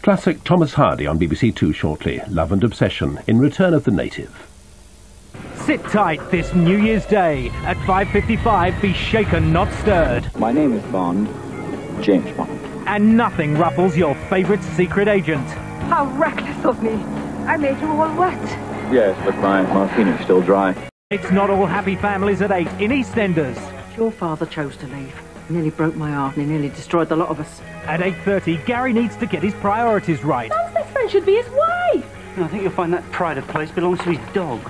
Classic Thomas Hardy on BBC Two shortly. Love and Obsession in Return of the Native. Sit tight this New Year's Day. At 5:55, be shaken, not stirred. My name is Bond, James Bond. And nothing ruffles your favourite secret agent. How reckless of me. I made you all wet. Yes, but my martini's still dry. It's Not All Happy Families at 8 in EastEnders. Your father chose to leave. He nearly broke my heart and he nearly destroyed the lot of us. At 8:30, Gary needs to get his priorities right. His best friend should be his wife. I think you'll find that pride of place belongs to his dog.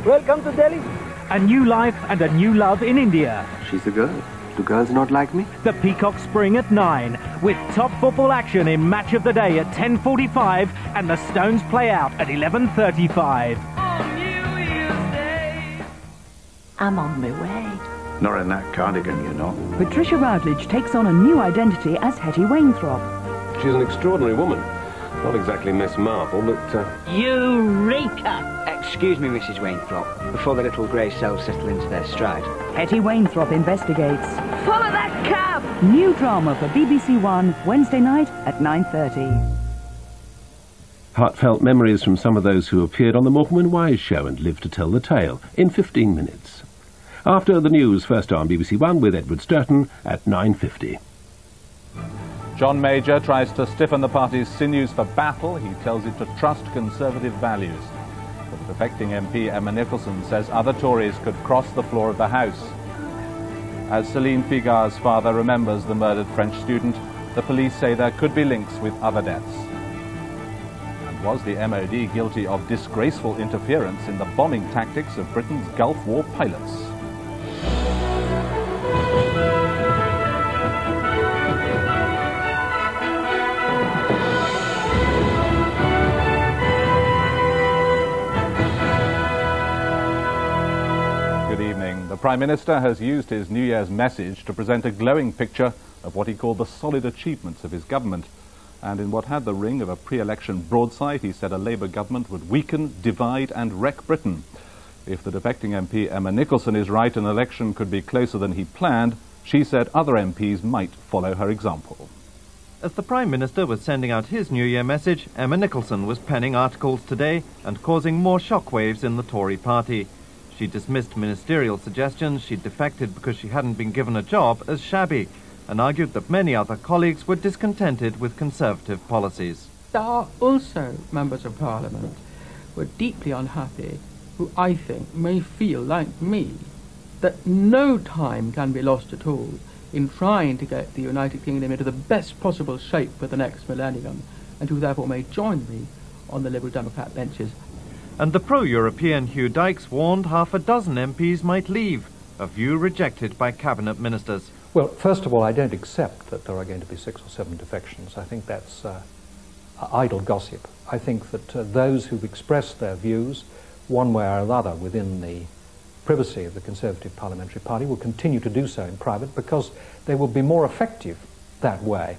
Welcome to Delhi. A new life and a new love in India. She's a girl. Do girls not like me? The Peacock Spring at 9, with top football action in Match of the Day at 10:45 and the Stones play out at 11:35. I'm on my way. Not in that cardigan, you know. Patricia Routledge takes on a new identity as Hetty Wainthropp. She's an extraordinary woman. Not exactly Miss Marple, but... Eureka! Excuse me, Mrs. Wainthropp, before the little grey cells settle into their stride. Hetty Wainthropp investigates. Follow that cab! New drama for BBC One, Wednesday night at 9:30. Heartfelt memories from some of those who appeared on the Morecambe and Wise show and lived to tell the tale in 15 minutes. After the news, first on BBC One with Edward Sturton at 9:50. John Major tries to stiffen the party's sinews for battle. He tells it to trust Conservative values. But the defecting MP Emma Nicholson says other Tories could cross the floor of the House. As Céline Figard's father remembers the murdered French student, the police say there could be links with other deaths. And was the MOD guilty of disgraceful interference in the bombing tactics of Britain's Gulf War pilots? The Prime Minister has used his New Year's message to present a glowing picture of what he called the solid achievements of his government. And in what had the ring of a pre-election broadside, he said a Labour government would weaken, divide and wreck Britain. If the defecting MP Emma Nicholson is right, an election could be closer than he planned. She said other MPs might follow her example. As the Prime Minister was sending out his New Year message, Emma Nicholson was penning articles today and causing more shockwaves in the Tory party. She dismissed ministerial suggestions she'd defected because she hadn't been given a job as shabby, and argued that many other colleagues were discontented with Conservative policies. There are also members of Parliament who are deeply unhappy, who I think may feel like me, that no time can be lost at all in trying to get the United Kingdom into the best possible shape for the next millennium, and who therefore may join me on the Liberal Democrat benches. And the pro-European Hugh Dykes warned half a dozen MPs might leave, a view rejected by cabinet ministers. Well, first of all, I don't accept that there are going to be 6 or 7 defections. I think that's idle gossip. I think that those who've expressed their views, one way or another, within the privacy of the Conservative Parliamentary Party, will continue to do so in private because they will be more effective that way.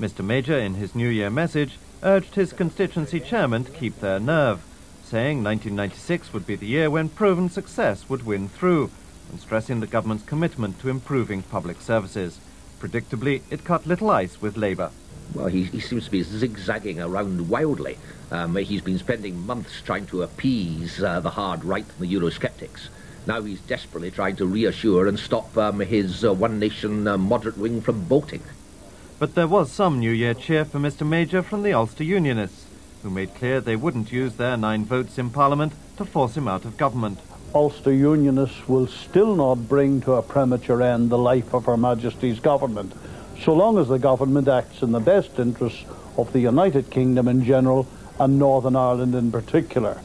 Mr. Major, in his New Year message, urged his constituency chairman to keep their nerve, saying 1996 would be the year when proven success would win through, and stressing the government's commitment to improving public services. Predictably, it cut little ice with Labour. Well, he seems to be zigzagging around wildly. He's been spending months trying to appease the hard right and the Eurosceptics. Now he's desperately trying to reassure and stop his One Nation moderate wing from bolting. But there was some New Year cheer for Mr. Major from the Ulster Unionists, who made clear they wouldn't use their 9 votes in Parliament to force him out of government. Ulster Unionists will still not bring to a premature end the life of Her Majesty's government, so long as the government acts in the best interests of the United Kingdom in general and Northern Ireland in particular.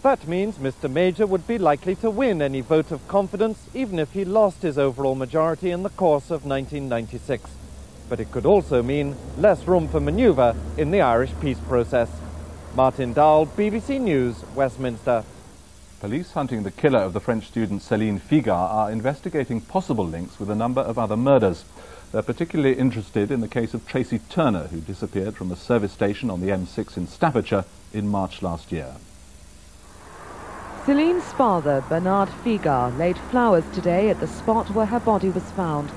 That means Mr. Major would be likely to win any vote of confidence, even if he lost his overall majority in the course of 1996. But it could also mean less room for manoeuvre in the Irish peace process. Martin Dowell, BBC News, Westminster. Police hunting the killer of the French student Céline Figard are investigating possible links with a number of other murders. They're particularly interested in the case of Tracy Turner, who disappeared from a service station on the M6 in Staffordshire in March last year. Céline's father, Bernard Figard, laid flowers today at the spot where her body was found.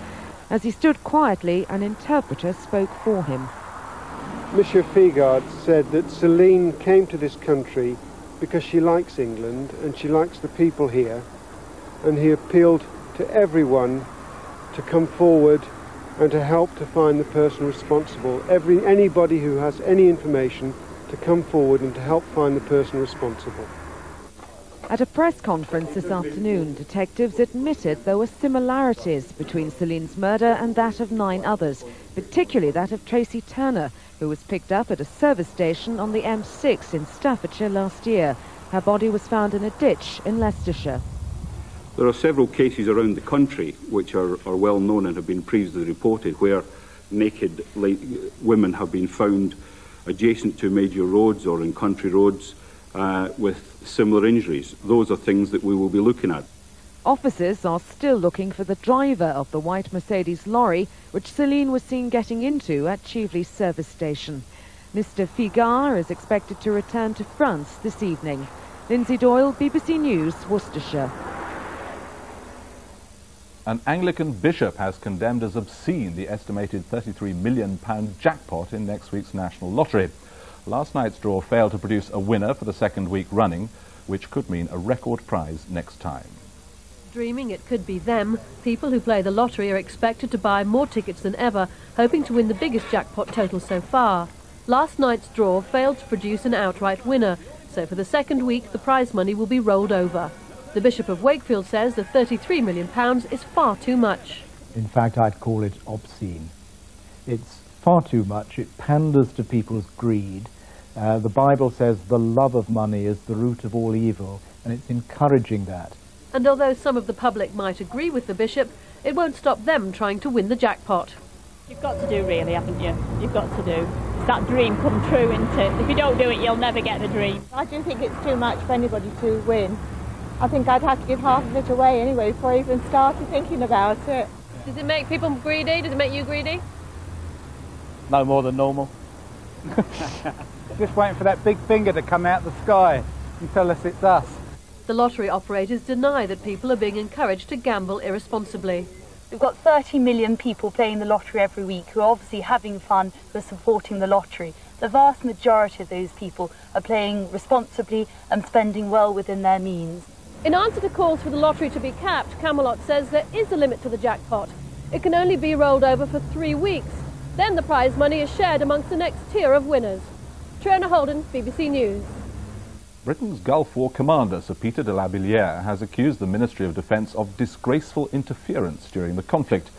As he stood quietly, an interpreter spoke for him. Monsieur Figard said that Céline came to this country because she likes England and she likes the people here, and he appealed to everyone to come forward and to help to find the person responsible. Anybody who has any information to come forward and to help find the person responsible. At a press conference this afternoon, detectives admitted there were similarities between Céline's murder and that of 9 others, particularly that of Tracy Turner, who was picked up at a service station on the M6 in Staffordshire last year. Her body was found in a ditch in Leicestershire. There are several cases around the country which are well known and have been previously reported where naked women have been found adjacent to major roads or in country roads with similar injuries. Those are things that we will be looking at. Officers are still looking for the driver of the white Mercedes lorry which Céline was seen getting into at Chieveley service station. Mr. Figard is expected to return to France this evening. Lindsay Doyle, BBC News, Worcestershire. An Anglican bishop has condemned as obscene the estimated £33 million jackpot in next week's National Lottery. Last night's draw failed to produce a winner for the second week running, which could mean a record prize next time. Dreaming it could be them, people who play the lottery are expected to buy more tickets than ever, hoping to win the biggest jackpot total so far. Last night's draw failed to produce an outright winner, so for the second week the prize money will be rolled over. The Bishop of Wakefield says the £33 million is far too much. In fact, I'd call it obscene. It's far too much. It panders to people's greed. The Bible says the love of money is the root of all evil, and it's encouraging that. And although some of the public might agree with the Bishop, it won't stop them trying to win the jackpot. You've got to do, really, haven't you? You've got to do. It's that dream come true, isn't it? If you don't do it, you'll never get the dream. I do think it's too much for anybody to win. I think I'd have to give half of it away anyway before I even started thinking about it. Does it make people greedy? Does it make you greedy? No more than normal. Just waiting for that big finger to come out the sky and tell us it's us. The lottery operators deny that people are being encouraged to gamble irresponsibly. We've got 30 million people playing the lottery every week who are obviously having fun, who are supporting the lottery. The vast majority of those people are playing responsibly and spending well within their means. In answer to calls for the lottery to be capped, Camelot says there is a limit to the jackpot. It can only be rolled over for 3 weeks. Then the prize money is shared amongst the next tier of winners. Triona Holden, BBC News. Britain's Gulf War commander, Sir Peter de la Billière, has accused the Ministry of Defence of disgraceful interference during the conflict.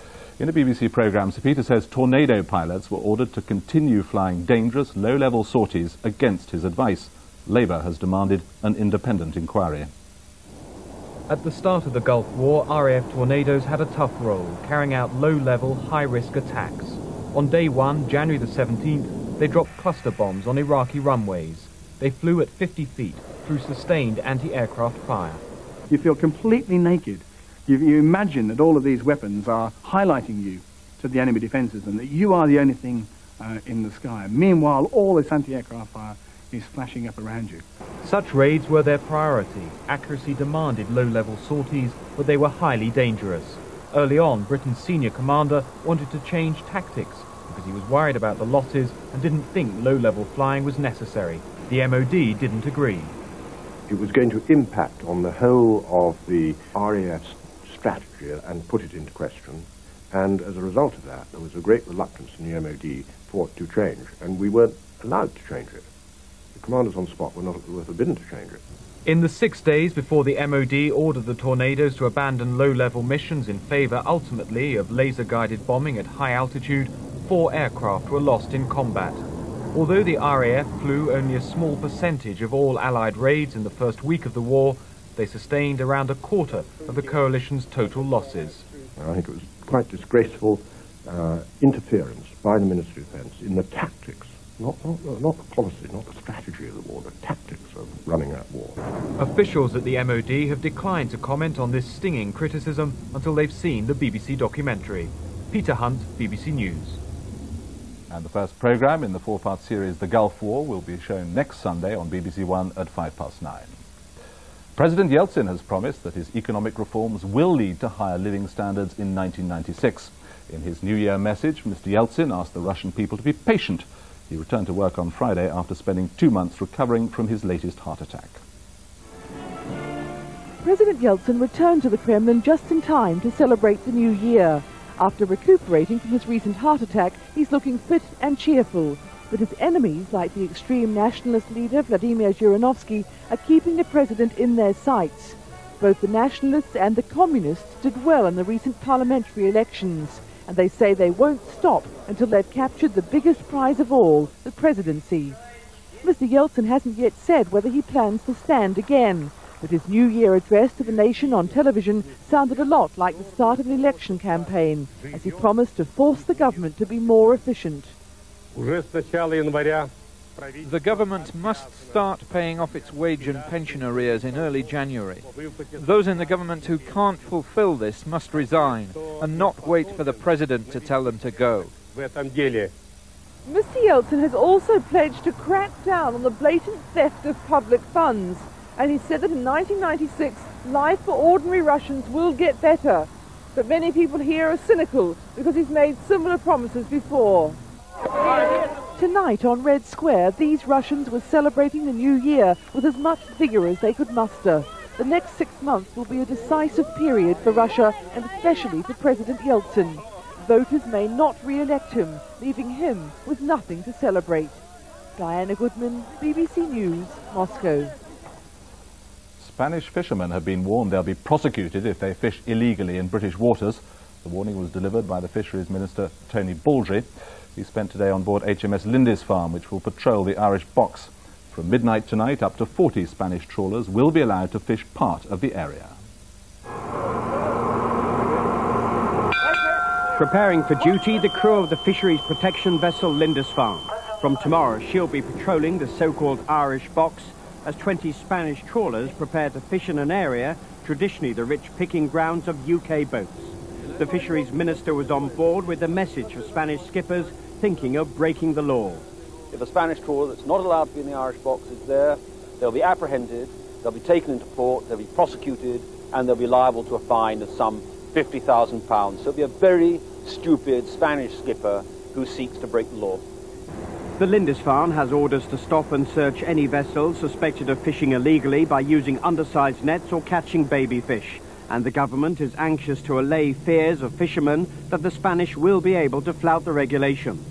In a BBC programme, Sir Peter says Tornado pilots were ordered to continue flying dangerous, low-level sorties against his advice. Labour has demanded an independent inquiry. At the start of the Gulf War, RAF Tornadoes had a tough role, carrying out low-level, high-risk attacks. On day 1, January the 17th, they dropped cluster bombs on Iraqi runways. They flew at 50 feet through sustained anti-aircraft fire. You feel completely naked. You imagine that all of these weapons are highlighting you to the enemy defences and that you are the only thing in the sky. Meanwhile, all this anti-aircraft fire is flashing up around you. Such raids were their priority. Accuracy demanded low-level sorties, but they were highly dangerous. Early on, Britain's senior commander wanted to change tactics because he was worried about the losses and didn't think low-level flying was necessary. The MOD didn't agree. It was going to impact on the whole of the RAF's strategy and put it into question, and as a result of that there was a great reluctance in the MOD for it to change, and we weren't allowed to change it. The commanders on spot were forbidden to change it. In the 6 days before the MOD ordered the Tornadoes to abandon low-level missions in favour ultimately of laser-guided bombing at high altitude, 4 aircraft were lost in combat. Although the RAF flew only a small percentage of all Allied raids in the first week of the war, they sustained around a quarter of the coalition's total losses. I think it was quite disgraceful interference by the Ministry of Defence in the tactics, not the policy, not the strategy of the war, the tactics of running that war. Officials at the MOD have declined to comment on this stinging criticism until they've seen the BBC documentary. Peter Hunt, BBC News. And the first programme in the 4-part series The Gulf War will be shown next Sunday on BBC One at 9:05. President Yeltsin has promised that his economic reforms will lead to higher living standards in 1996. In his New Year message, Mr. Yeltsin asked the Russian people to be patient. He returned to work on Friday after spending 2 months recovering from his latest heart attack. President Yeltsin returned to the Kremlin just in time to celebrate the new year. After recuperating from his recent heart attack, he's looking fit and cheerful. But his enemies, like the extreme nationalist leader Vladimir Zhirinovsky, are keeping the president in their sights. Both the nationalists and the communists did well in the recent parliamentary elections, and they say they won't stop until they've captured the biggest prize of all, the presidency. Mr. Yeltsin hasn't yet said whether he plans to stand again, but his New Year address to the nation on television sounded a lot like the start of an election campaign, as he promised to force the government to be more efficient. The government must start paying off its wage and pension arrears in early January. Those in the government who can't fulfill this must resign and not wait for the president to tell them to go. Mr. Yeltsin has also pledged to crack down on the blatant theft of public funds, and he said that in 1996 life for ordinary Russians will get better. But many people here are cynical because he's made similar promises before. Tonight on Red Square, these Russians were celebrating the new year with as much vigour as they could muster. The next 6 months will be a decisive period for Russia, and especially for President Yeltsin. Voters may not re-elect him, leaving him with nothing to celebrate. Diana Goodman, BBC News, Moscow. Spanish fishermen have been warned they'll be prosecuted if they fish illegally in British waters. The warning was delivered by the Fisheries Minister, Tony Baldry. He spent today on board HMS Lindisfarne, which will patrol the Irish Box. From midnight tonight, up to 40 Spanish trawlers will be allowed to fish part of the area. Preparing for duty, the crew of the fisheries protection vessel Lindisfarne. From tomorrow, she'll be patrolling the so-called Irish Box as 20 Spanish trawlers prepare to fish in an area traditionally the rich picking grounds of UK boats. The fisheries minister was on board with a message for Spanish skippers thinking of breaking the law. If a Spanish trawler that's not allowed to be in the Irish Box is there, they'll be apprehended, they'll be taken into port, they'll be prosecuted, and they'll be liable to a fine of some £50,000. So it'll be a very stupid Spanish skipper who seeks to break the law. The Lindisfarne has orders to stop and search any vessels suspected of fishing illegally by using undersized nets or catching baby fish. And the government is anxious to allay fears of fishermen that the Spanish will be able to flout the regulations.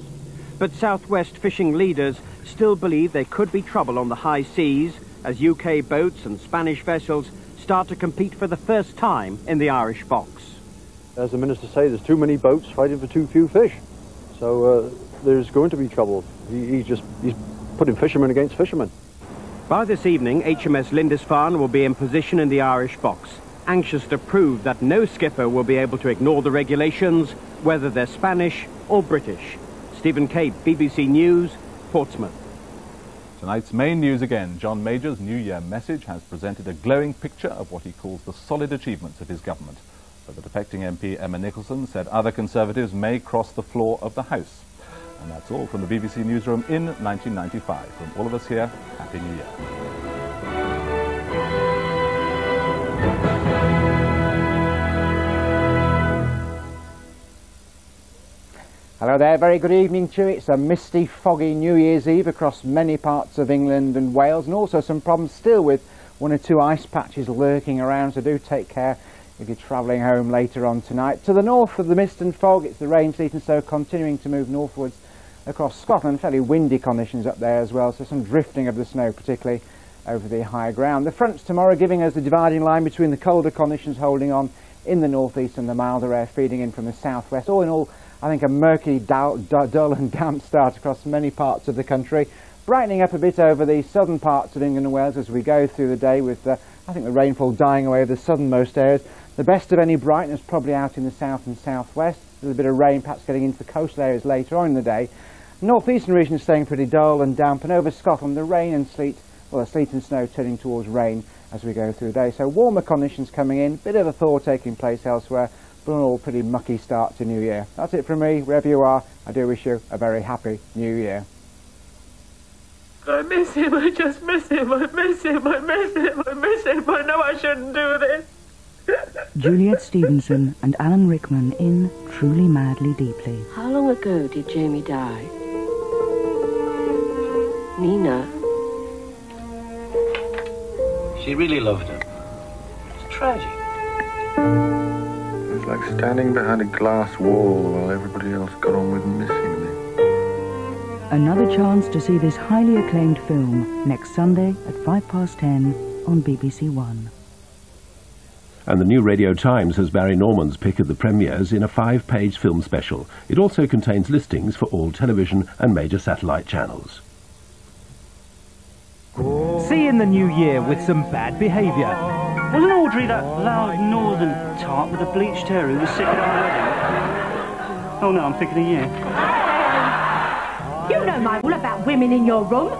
But Southwest fishing leaders still believe there could be trouble on the high seas as UK boats and Spanish vessels start to compete for the first time in the Irish Box. As the minister says, there's too many boats fighting for too few fish. So there's going to be trouble. He's putting fishermen against fishermen. By this evening, HMS Lindisfarne will be in position in the Irish Box, anxious to prove that no skipper will be able to ignore the regulations, whether they're Spanish or British. Stephen Cape, BBC News, Portsmouth. Tonight's main news again. John Major's New Year message has presented a glowing picture of what he calls the solid achievements of his government. But the defecting MP Emma Nicholson said other Conservatives may cross the floor of the House. And that's all from the BBC Newsroom in 1995. From all of us here, Happy New Year. Hello there, very good evening to you. It's a misty, foggy New Year's Eve across many parts of England and Wales, and also some problems still with 1 or 2 ice patches lurking around, so do take care if you're travelling home later on tonight. To the north of the mist and fog, it's the rain season, so continuing to move northwards across Scotland. Fairly windy conditions up there as well, so some drifting of the snow, particularly over the high ground. The fronts tomorrow giving us the dividing line between the colder conditions holding on in the northeast and the milder air feeding in from the southwest. All in all, I think a murky, dull and damp start across many parts of the country. Brightening up a bit over the southern parts of England and Wales as we go through the day with, I think, the rainfall dying away over the southernmost areas. The best of any brightness probably out in the south and southwest. A little bit of rain perhaps getting into the coastal areas later on in the day. Northeastern region staying pretty dull and damp, and over Scotland the rain and sleet, well, the sleet and snow turning towards rain as we go through the day. So warmer conditions coming in, bit of a thaw taking place elsewhere, but an all pretty mucky start to New Year. That's it from me. Wherever you are, I do wish you a very happy New Year. I miss him, I just miss him, I miss him, I miss him, I miss him, I know I shouldn't do this. Juliet Stevenson and Alan Rickman in Truly Madly Deeply. How long ago did Jamie die? Nina. She really loved him. It's tragic. It was like standing behind a glass wall while everybody else got on with missing me. Another chance to see this highly acclaimed film next Sunday at 10:05 on BBC One. And the New Radio Times has Barry Norman's pick of the premieres in a 5-page film special. It also contains listings for all television and major satellite channels. See in the new year with some bad behaviour. Wasn't Audrey that loud northern tart with a bleached hair who was sick at our wedding? Oh no, I'm thinking of you. You know my rule about women in your room.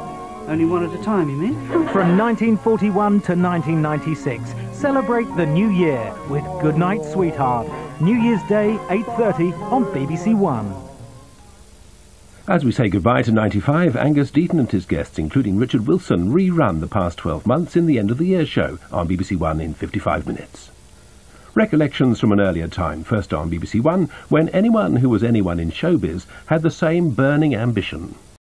Only one at a time, you mean? From 1941 to 1996, celebrate the new year with Goodnight Sweetheart. New Year's Day, 8:30 on BBC One. As we say goodbye to 95, Angus Deaton and his guests, including Richard Wilson, rerun the past 12 months in the End of the Year show on BBC One in 55 minutes. Recollections from an earlier time, first on BBC One, when anyone who was anyone in showbiz had the same burning ambition.